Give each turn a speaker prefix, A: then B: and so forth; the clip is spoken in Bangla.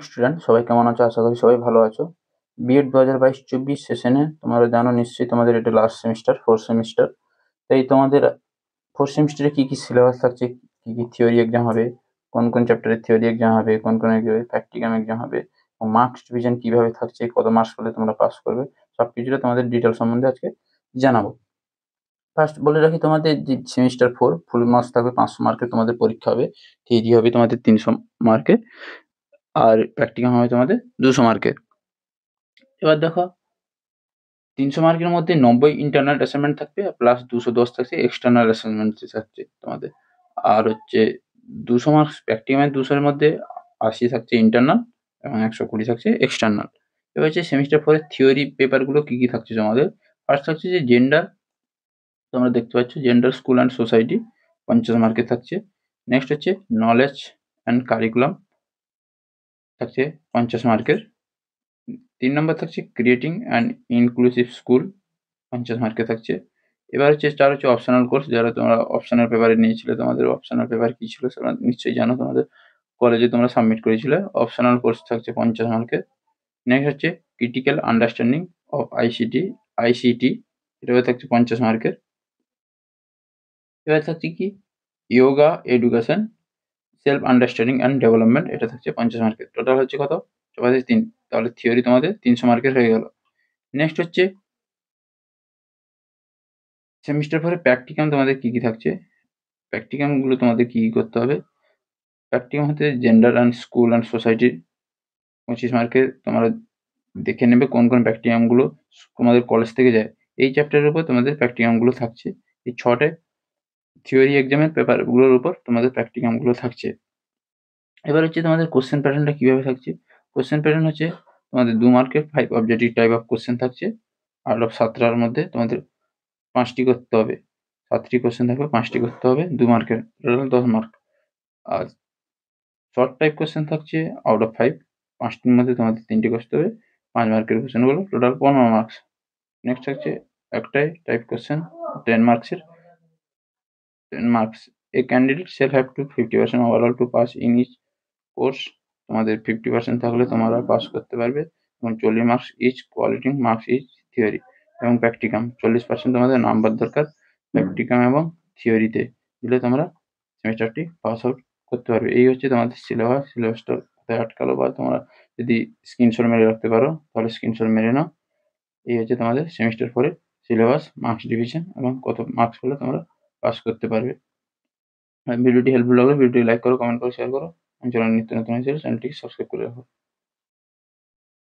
A: স্টুডেন্ট, সবাই কেমন আছো? আশা করি সবাই ভালো আছো। বিএড 2022-24 সেশনে তোমরা জানো নিশ্চয়ই তোমাদের এটা লাস্ট সেমিস্টার, ফোর্থ সেমিস্টার। তাই তোমাদের ফোর্থ সেমিস্টারে কি কি সিলেবাস থাকছে, কি কি থিওরি এক্সাম হবে, কোন কোন চ্যাপ্টারের থিওরি এক্সাম হবে, কোন কোন প্র্যাকটিক্যাম এক্সাম হবে, এবং মার্কস ডিভিশন কিভাবে থাকছে, কত মার্কস পেলে তোমরা পাস করবে, সবকিছুটা তোমাদের ডিটেল সম্বন্ধে আজকে জানাবো। ফার্স্ট বলে রাখি, তোমাদের যে সেমিস্টার 4 ফুল মার্কস থাকবে, 500 মার্কের তোমাদের পরীক্ষা হবে। থিওরি হবে তোমাদের 300 মার্কের, আর প্র্যাকটিক্যাম হবে তোমাদের 200 মার্কের। এবার দেখো, 300 মার্কের মধ্যে 90 ইন্টারনাল অ্যাসাইনমেন্ট থাকবে, প্লাস 210 থাকছে এক্সটার্নাল অ্যাসাইনমেন্ট থাকছে তোমাদের। আর হচ্ছে 200 মার্কস প্র্যাকটিক্যামের, 200-এর মধ্যে 80 থাকছে ইন্টারনাল এবং 120 থাকছে এক্সটার্নাল। এবার হচ্ছে সেমিস্টার 4-এর থিওরি পেপারগুলো কি কি থাকছে তোমাদের। ফার্স্ট থাকছে যে জেন্ডার, তোমরা দেখতে পাচ্ছ জেন্ডার, স্কুল অ্যান্ড সোসাইটি 50 মার্কের থাকছে। নেক্সট হচ্ছে নলেজ অ্যান্ড কারিকুলাম থাকছে 50 মার্কের। 3 নম্বর থাকছে ক্রিয়েটিং অ্যান্ড ইনক্লুসিভ স্কুল 50 মার্কে থাকছে। এবার হচ্ছে 4 হচ্ছে অপশনাল কোর্স, যারা তোমরা অপশনাল পেপারে নিয়েছিলে, তোমাদের অপশনাল পেপার কি ছিল সেটা নিশ্চয়ই জানো, তোমাদের কলেজে তোমরা সাবমিট করেছিলে। অপশনাল কোর্স থাকছে 50 মার্কের। নেক্সট হচ্ছে ক্রিটিক্যাল আন্ডারস্ট্যান্ডিং অফ আইসিটি, এটাও থাকছে 50 মার্কের। এবার থাকছে কি yoga education, self understanding and development, এটা থাকছে 50 মার্কের। টোটাল হচ্ছে কত? 3। তাহলে থিওরি তোমাদের 300 মার্কের হয়ে গেল। নেক্সট হচ্ছে সেমিস্টার 4-এ প্র্যাকটিক্যাম তোমাদের কি কি থাকছে। প্র্যাকটিক্যামগুলো তোমাদের কি কি করতে হবে। প্র্যাকটিক্যাম হতে জেন্ডার অ্যান্ড স্কুল অ্যান্ড সোসাইটির 25 মার্কের। তোমরা দেখে নেবে কোন কোন প্র্যাকটিক্যামগুলো তোমাদের কলেজ থেকে যায়। এই চ্যাপ্টারের উপর তোমাদের প্র্যাকটিক্যামগুলো থাকছে। এই 6টে থিওরি এক্সামের পেপারগুলোর উপর তোমাদের প্র্যাকটিক্যামগুলো থাকছে। এবার হচ্ছে তোমাদের কোশ্চেন প্যাটার্নটা কিভাবে থাকছে। কোশ্চেন প্যাটার্ন হচ্ছে তোমাদের 2 মার্কের 5 অবজেক্টিভ টাইপ অফ কোশ্চেন থাকছে। আউট অফ 17টার মধ্যে তোমাদের 5টি করতে হবে। 7টি কোশ্চেন থাকবে, 5টি করতে হবে, 2 মার্কের, টোটাল 10 মার্ক। আর শর্ট টাইপ কোশ্চেন থাকছে আউট অফ 5, 5টির মধ্যে তোমাদের 3টি করতে হবে, 5 মার্কের কোশ্চেনগুলো, টোটাল 15 মার্কস। নেক্সট থাকছে একটাই টাইপ কোশ্চেন 10 মার্কসের, 10 marks. A candidate shall have to 50% overall to pass in each course, তোমাদের 50% থাকলে তোমরা পাস করতে পারবে। এবং 40 marks each quality marks each theory এবং প্র্যাকটিকাম, 40% তোমাদের নাম্বার দরকার প্র্যাকটিকাম এবং থিওরিতে, দিলে তোমরা সেমিস্টারটি পাস আউট করতে পারবে। এই হচ্ছে তোমাদের সিলেবাস। সিলেবাসটা কোথায় আটকালো, বা তোমরা যদি স্ক্রিনশট মেরে রাখতে পারো তাহলে স্ক্রিনশট মেরে নাও। এই হচ্ছে তোমাদের সেমিস্টার 4-এর সিলেবাস, মার্কস ডিভিশন এবং কত মার্কস পেলে তোমরা পাস করতে পারবে। ভিডিওটি হেল্পফুল লাগলে ভিডিওটি লাইক করো, কমেন্ট করো, শেয়ার করো। চ্যানেল নিত্য নতুন চ্যানেলটিকে সাবস্ক্রাইব করে রাখো।